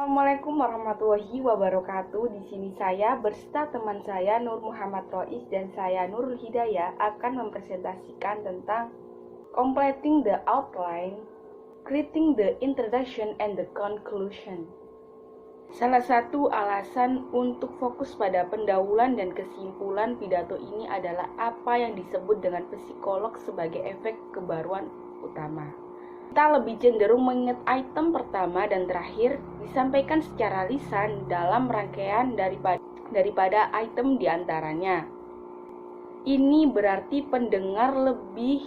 Assalamualaikum warahmatullahi wabarakatuh. Di sini saya berserta teman saya Nur Muhammad Rois dan saya Nurul Hidayah akan mempresentasikan tentang completing the outline, creating the introduction and the conclusion. Salah satu alasan untuk fokus pada pendahuluan dan kesimpulan pidato ini adalah apa yang disebut dengan psikolog sebagai efek kebaruan utama. Kita lebih cenderung mengingat item pertama dan terakhir disampaikan secara lisan dalam rangkaian daripada item diantaranya. Ini berarti pendengar lebih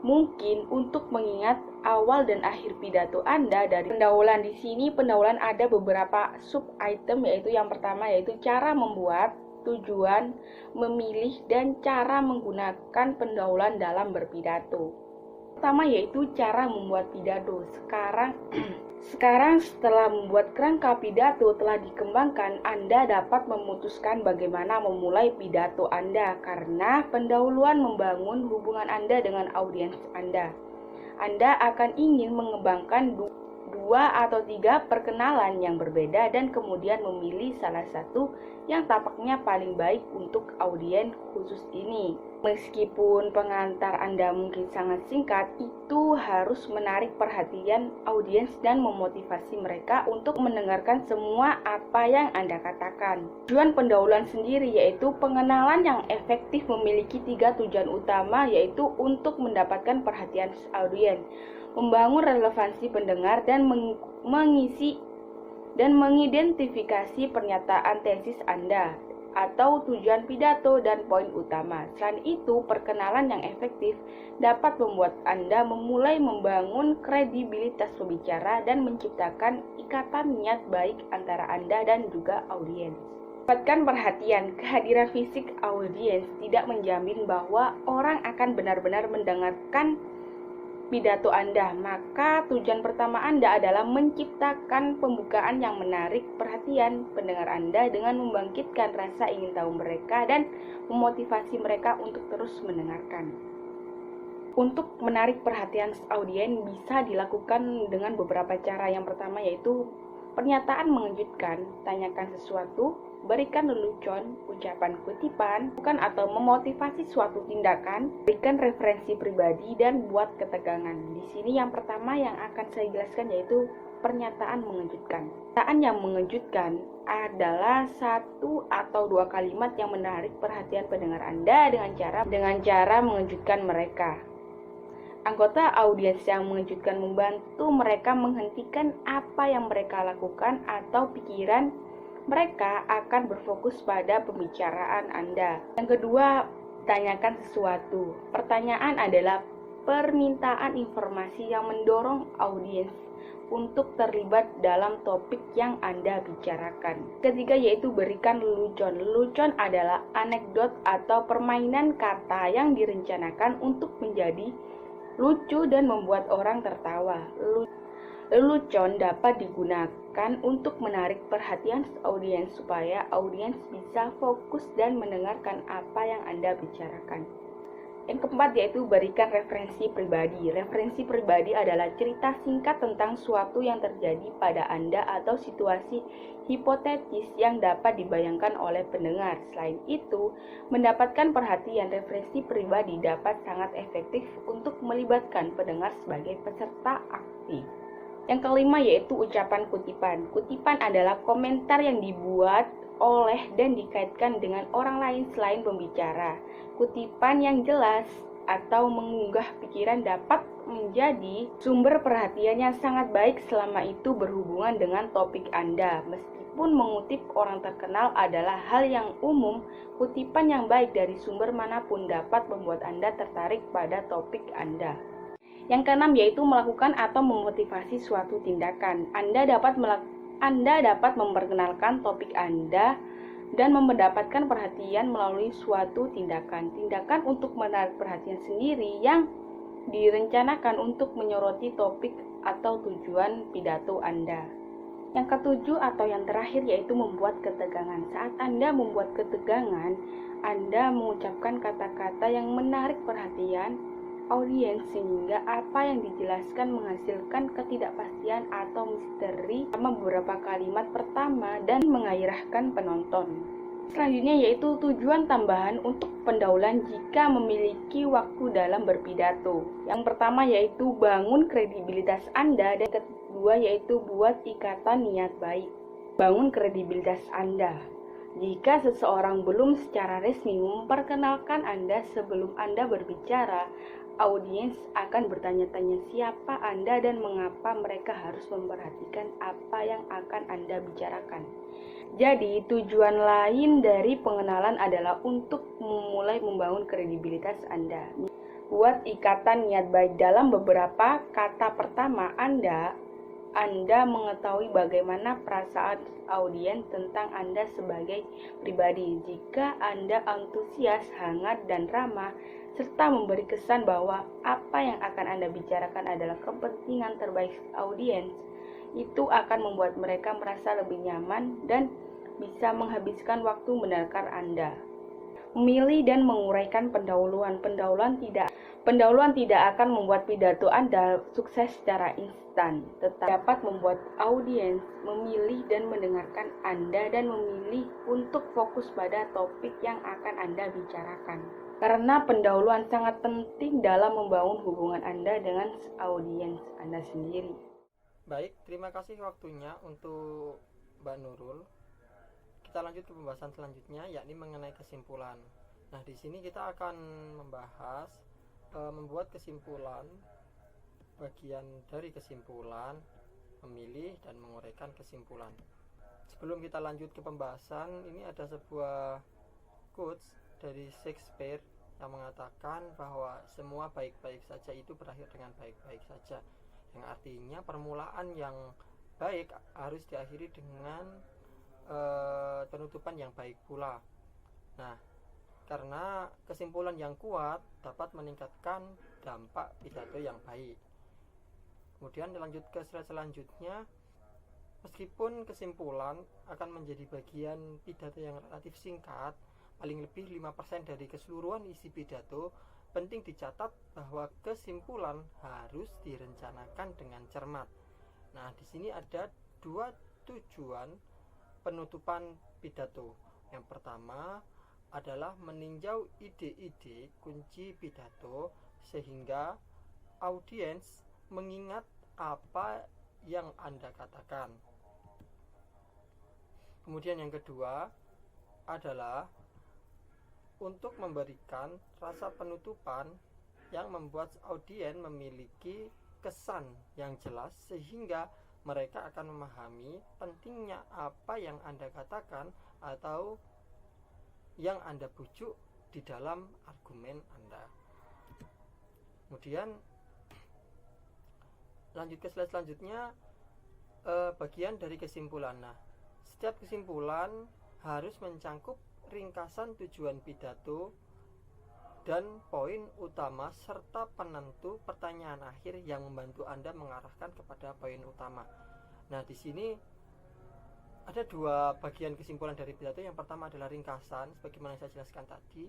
mungkin untuk mengingat awal dan akhir pidato Anda dari pendahuluan. Di sini pendahuluan ada beberapa sub item, yaitu yang pertama yaitu cara membuat, tujuan, memilih, dan cara menggunakan pendahuluan dalam berpidato. Pertama yaitu cara membuat pidato. Sekarang setelah membuat kerangka pidato telah dikembangkan, Anda dapat memutuskan bagaimana memulai pidato Anda karena pendahuluan membangun hubungan Anda dengan audiens Anda. Anda akan ingin mengembangkan dua atau tiga perkenalan yang berbeda dan kemudian memilih salah satu yang tampaknya paling baik untuk audiens khusus ini. Meskipun pengantar Anda mungkin sangat singkat, itu harus menarik perhatian audiens dan memotivasi mereka untuk mendengarkan semua apa yang Anda katakan. Tujuan pendahuluan sendiri yaitu pengenalan yang efektif memiliki 3 tujuan utama, yaitu untuk mendapatkan perhatian audiens, membangun relevansi pendengar, dan mengisi dan mengidentifikasi pernyataan tesis Anda atau tujuan pidato dan poin utama. Selain itu, perkenalan yang efektif dapat membuat Anda memulai membangun kredibilitas pembicara dan menciptakan ikatan niat baik antara Anda dan juga audiens. Dapatkan perhatian. Kehadiran fisik audiens tidak menjamin bahwa orang akan benar-benar mendengarkan pidato Anda. Maka tujuan pertama Anda adalah menciptakan pembukaan yang menarik perhatian pendengar Anda dengan membangkitkan rasa ingin tahu mereka dan memotivasi mereka untuk terus mendengarkan. Untuk menarik perhatian audiens bisa dilakukan dengan beberapa cara. Yang pertama yaitu pernyataan mengejutkan, tanyakan sesuatu, berikan lelucon, ucapan kutipan, bukan atau memotivasi suatu tindakan, berikan referensi pribadi, dan buat ketegangan. Di sini yang pertama yang akan saya jelaskan yaitu pernyataan mengejutkan. Pernyataan yang mengejutkan adalah 1 atau 2 kalimat yang menarik perhatian pendengar Anda dengan cara mengejutkan mereka. Anggota audiens yang mengejutkan membantu mereka menghentikan apa yang mereka lakukan atau pikiran mereka akan berfokus pada pembicaraan Anda. Yang kedua, tanyakan sesuatu. Pertanyaan adalah permintaan informasi yang mendorong audiens untuk terlibat dalam topik yang Anda bicarakan. Ketiga yaitu berikan lelucon. Lelucon adalah anekdot atau permainan kata yang direncanakan untuk menjadi lucu dan membuat orang tertawa. Lelucon dapat digunakan untuk menarik perhatian audiens supaya audiens bisa fokus dan mendengarkan apa yang Anda bicarakan. Yang keempat yaitu berikan referensi pribadi. Referensi pribadi adalah cerita singkat tentang suatu yang terjadi pada Anda atau situasi hipotetis yang dapat dibayangkan oleh pendengar. Selain itu, mendapatkan perhatian referensi pribadi dapat sangat efektif untuk melibatkan pendengar sebagai peserta aktif. Yang kelima yaitu ucapan kutipan. Kutipan adalah komentar yang dibuat oleh dan dikaitkan dengan orang lain selain pembicara. Kutipan yang jelas atau mengunggah pikiran dapat menjadi sumber perhatian yang sangat baik selama itu berhubungan dengan topik Anda. Meskipun mengutip orang terkenal adalah hal yang umum, kutipan yang baik dari sumber manapun dapat membuat Anda tertarik pada topik Anda. Yang keenam yaitu melakukan atau memotivasi suatu tindakan. Anda dapat memperkenalkan topik Anda dan mendapatkan perhatian melalui suatu tindakan. Tindakan untuk menarik perhatian sendiri yang direncanakan untuk menyoroti topik atau tujuan pidato Anda. Yang ketujuh atau yang terakhir yaitu membuat ketegangan. Saat Anda membuat ketegangan, Anda mengucapkan kata-kata yang menarik perhatian audiens sehingga apa yang dijelaskan menghasilkan ketidakpastian atau misteri selama beberapa kalimat pertama dan menggairahkan penonton. Selanjutnya yaitu tujuan tambahan untuk pendahuluan jika memiliki waktu dalam berpidato. Yang pertama yaitu bangun kredibilitas Anda, dan kedua yaitu buat ikatan niat baik. Bangun kredibilitas Anda. Jika seseorang belum secara resmi memperkenalkan Anda sebelum Anda berbicara, audiens akan bertanya-tanya siapa Anda dan mengapa mereka harus memperhatikan apa yang akan Anda bicarakan. Jadi, tujuan lain dari pengenalan adalah untuk memulai membangun kredibilitas Anda. Buat ikatan niat baik. Dalam beberapa kata pertama Anda mengetahui bagaimana perasaan audiens tentang Anda sebagai pribadi. Jika Anda antusias, hangat, dan ramah, serta memberi kesan bahwa apa yang akan Anda bicarakan adalah kepentingan terbaik audiens, itu akan membuat mereka merasa lebih nyaman dan bisa menghabiskan waktu mendengarkan Anda. Memilih dan menguraikan pendahuluan. Pendahuluan tidak akan membuat pidato Anda sukses secara instan, tetapi dapat membuat audiens memilih dan mendengarkan Anda dan memilih untuk fokus pada topik yang akan Anda bicarakan. Karena pendahuluan sangat penting dalam membangun hubungan Anda dengan audiens Anda sendiri. Baik, terima kasih waktunya untuk Mbak Nurul. Kita lanjut ke pembahasan selanjutnya, yakni mengenai kesimpulan. Nah, di sini kita akan membahas membuat kesimpulan, bagian dari kesimpulan, memilih dan menguraikan kesimpulan. Sebelum kita lanjut ke pembahasan, ini ada sebuah quotes dari Shakespeare yang mengatakan bahwa semua baik-baik saja itu berakhir dengan baik-baik saja, yang artinya permulaan yang baik harus diakhiri dengan penutupan yang baik pula. Nah, karena kesimpulan yang kuat dapat meningkatkan dampak pidato yang baik. Kemudian lanjut ke slide selanjutnya. Meskipun kesimpulan akan menjadi bagian pidato yang relatif singkat, paling lebih 5% dari keseluruhan isi pidato, penting dicatat bahwa kesimpulan harus direncanakan dengan cermat. Nah, di sini ada dua tujuan penutupan pidato. Yang pertama adalah meninjau ide-ide kunci pidato sehingga audiens mengingat apa yang Anda katakan. Kemudian yang kedua adalah untuk memberikan rasa penutupan yang membuat audiens memiliki kesan yang jelas sehingga mereka akan memahami pentingnya apa yang Anda katakan atau yang Anda bujuk di dalam argumen Anda. Kemudian lanjut ke slide selanjutnya, bagian dari kesimpulan. Nah, setiap kesimpulan harus mencangkup ringkasan tujuan pidato dan poin utama serta penentu pertanyaan akhir yang membantu Anda mengarahkan kepada poin utama. Nah, di sini ada dua bagian kesimpulan dari pidato. Yang pertama adalah ringkasan, sebagaimana saya jelaskan tadi.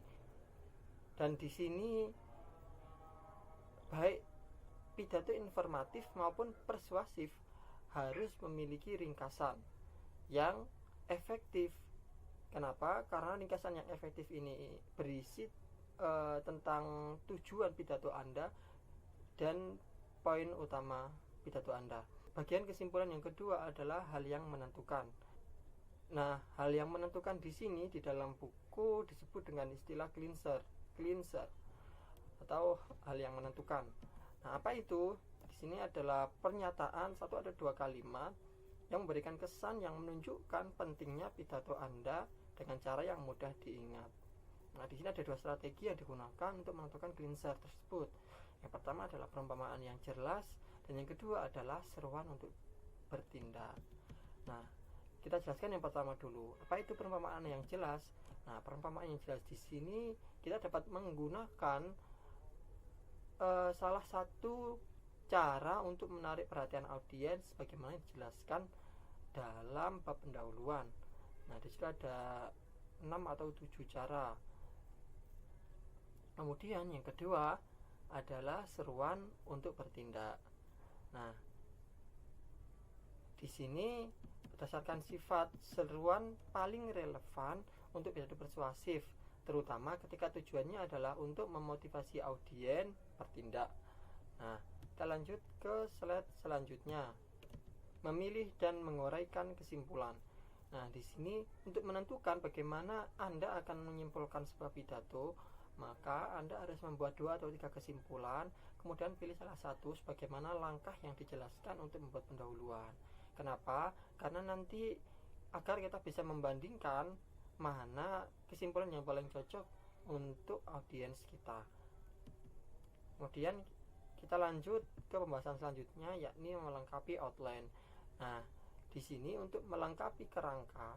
Dan di sini baik pidato informatif maupun persuasif harus memiliki ringkasan yang efektif. Kenapa? Karena ringkasan yang efektif ini berisi tentang tujuan pidato Anda dan poin utama pidato Anda. Bagian kesimpulan yang kedua adalah hal yang menentukan. Nah, hal yang menentukan di sini di dalam buku disebut dengan istilah clincher atau hal yang menentukan. Nah, apa itu? Di sini adalah pernyataan satu atau dua kalimat yang memberikan kesan yang menunjukkan pentingnya pidato Anda dengan cara yang mudah diingat. Nah, di sini ada dua strategi yang digunakan untuk menentukan clincher tersebut. Yang pertama adalah perumpamaan yang jelas dan yang kedua adalah seruan untuk bertindak. Nah, kita jelaskan yang pertama dulu. Apa itu perumpamaan yang jelas? Nah, perumpamaan yang jelas di sini kita dapat menggunakan salah satu cara untuk menarik perhatian audiens sebagaimana dijelaskan dalam bab pendahuluan. Nah, di situ ada 6 atau 7 cara. Kemudian yang kedua adalah seruan untuk bertindak. Nah, di sini berdasarkan sifat, seruan paling relevan untuk pidato persuasif, terutama ketika tujuannya adalah untuk memotivasi audien bertindak. Nah, kita lanjut ke slide selanjutnya. Memilih dan menguraikan kesimpulan. Nah, di sini untuk menentukan bagaimana Anda akan menyimpulkan sebuah pidato, maka Anda harus membuat 2 atau 3 kesimpulan, kemudian pilih salah satu sebagaimana langkah yang dijelaskan untuk membuat pendahuluan. Kenapa? Karena nanti agar kita bisa membandingkan mana kesimpulan yang paling cocok untuk audiens kita. Kemudian kita lanjut ke pembahasan selanjutnya, yakni melengkapi outline. Nah, di sini untuk melengkapi kerangka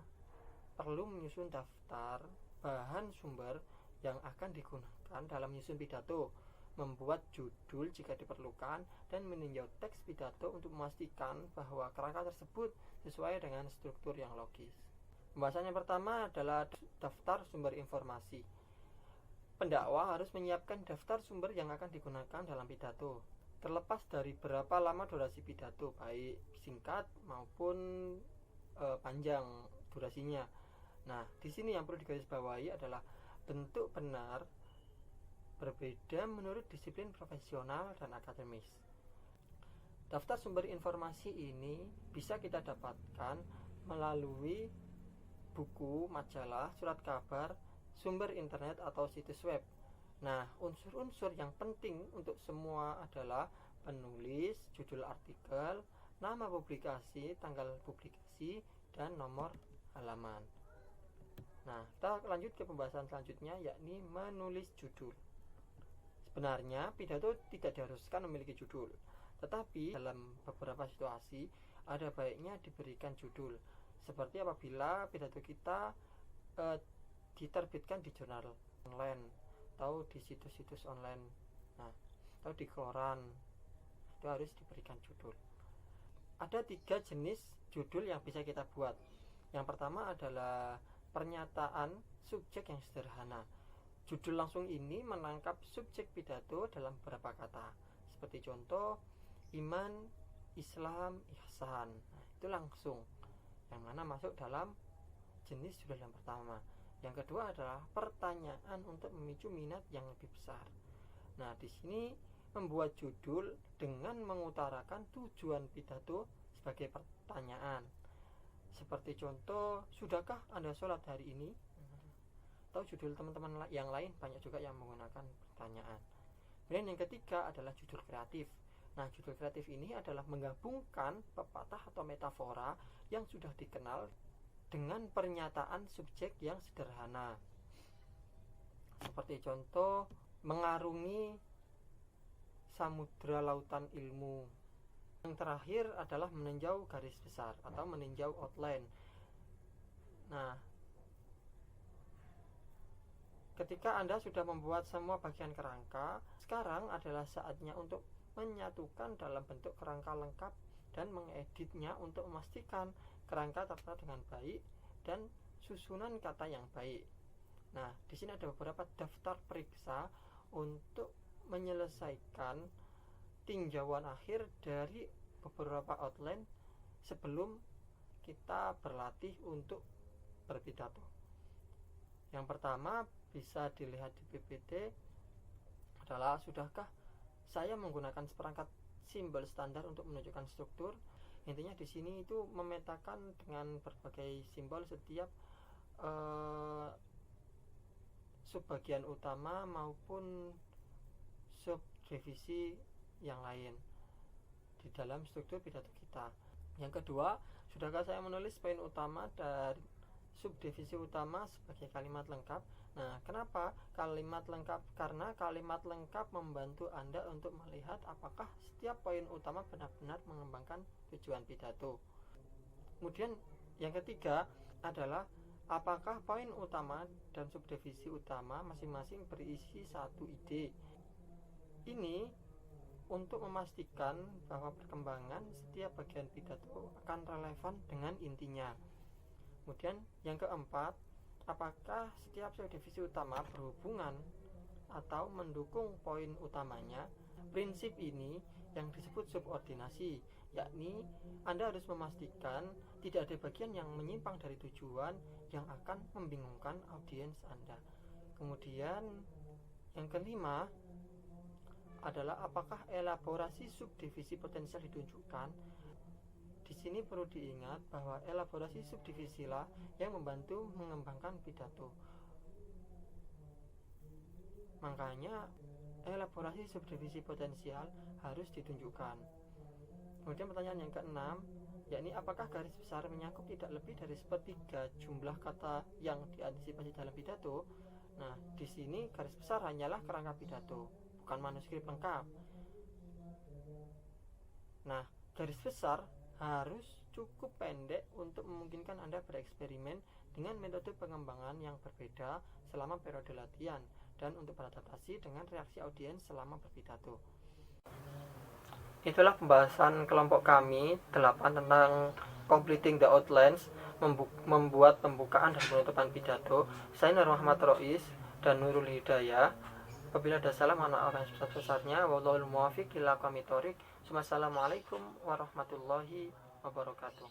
perlu menyusun daftar bahan sumber yang akan digunakan dalam menyusun pidato, membuat judul jika diperlukan, dan meninjau teks pidato untuk memastikan bahwa kerangka tersebut sesuai dengan struktur yang logis. Pembahasan yang pertama adalah daftar sumber informasi. Pendakwa harus menyiapkan daftar sumber yang akan digunakan dalam pidato, terlepas dari berapa lama durasi pidato, baik singkat maupun panjang durasinya. Nah, di sini yang perlu digarisbawahi adalah bentuk benar berbeda menurut disiplin profesional dan akademis. Daftar sumber informasi ini bisa kita dapatkan melalui buku, majalah, surat kabar, sumber internet atau situs web. Nah, unsur-unsur yang penting untuk semua adalah penulis, judul artikel, nama publikasi, tanggal publikasi, dan nomor halaman. Nah, kita lanjut ke pembahasan selanjutnya, yakni menulis judul. Sebenarnya pidato tidak diharuskan memiliki judul, tetapi dalam beberapa situasi ada baiknya diberikan judul, seperti apabila pidato kita diterbitkan di jurnal online atau di situs-situs online, nah, atau di koran, itu harus diberikan judul. Ada 3 jenis judul yang bisa kita buat. Yang pertama adalah pernyataan subjek yang sederhana. Judul langsung ini menangkap subjek pidato dalam beberapa kata, seperti contoh iman, Islam, ihsan. Nah, itu langsung, yang mana masuk dalam jenis judul yang pertama. Yang kedua adalah pertanyaan untuk memicu minat yang lebih besar. Nah, di sini membuat judul dengan mengutarakan tujuan pidato sebagai pertanyaan, seperti contoh, sudahkah Anda sholat hari ini? Atau judul teman-teman yang lain banyak juga yang menggunakan pertanyaan. Kemudian yang ketiga adalah judul kreatif. Nah, judul kreatif ini adalah menggabungkan pepatah atau metafora yang sudah dikenal dengan pernyataan subjek yang sederhana, seperti contoh mengarungi samudra lautan ilmu. Yang terakhir adalah meninjau garis besar atau meninjau outline. Nah, ketika Anda sudah membuat semua bagian kerangka, sekarang adalah saatnya untuk menyatukan dalam bentuk kerangka lengkap dan mengeditnya untuk memastikan kerangka tertata dengan baik dan susunan kata yang baik. Nah, di sini ada beberapa daftar periksa untuk menyelesaikan tinjauan akhir dari beberapa outline sebelum kita berlatih untuk berpidato. Yang pertama bisa dilihat di PPT adalah, sudahkah saya menggunakan seperangkat simbol standar untuk menunjukkan struktur. Intinya di sini itu memetakan dengan berbagai simbol setiap subbagian utama maupun subdivisi yang lain di dalam struktur pidato kita. Yang kedua, sudahkah saya menulis poin utama dan subdivisi utama sebagai kalimat lengkap. Nah, kenapa kalimat lengkap? Karena kalimat lengkap membantu Anda untuk melihat apakah setiap poin utama benar-benar mengembangkan tujuan pidato. Kemudian yang ketiga adalah apakah poin utama dan subdivisi utama masing-masing berisi satu ide. Ini untuk memastikan bahwa perkembangan setiap bagian pidato akan relevan dengan intinya. Kemudian yang keempat, apakah setiap subdivisi utama berhubungan atau mendukung poin utamanya. Prinsip ini yang disebut subordinasi, yakni Anda harus memastikan tidak ada bagian yang menyimpang dari tujuan yang akan membingungkan audiens Anda. Kemudian yang kelima adalah apakah elaborasi subdivisi potensial ditunjukkan. Di sini perlu diingat bahwa elaborasi subdivisilah yang membantu mengembangkan pidato. Makanya elaborasi subdivisi potensial harus ditunjukkan. Kemudian pertanyaan yang keenam, yakni apakah garis besar menyangkut tidak lebih dari sepertiga jumlah kata yang diantisipasi dalam pidato. Nah, di sini garis besar hanyalah kerangka pidato, bukan manuskrip lengkap. Nah, garis besar harus cukup pendek untuk memungkinkan Anda bereksperimen dengan metode pengembangan yang berbeda selama periode latihan dan untuk beradaptasi dengan reaksi audiens selama berpidato. Itulah pembahasan kelompok kami 8 tentang completing the outlines, membuat pembukaan dan penutupan pidato. Saya Nur Muhammad Rois dan Nurul Hidayah. Apabila ada salah, mohon maaf yang sebesar-besarnya. Wallahul muwaffiq ila aqwamit thoriq. Wassalamualaikum warahmatullahi wabarakatuh.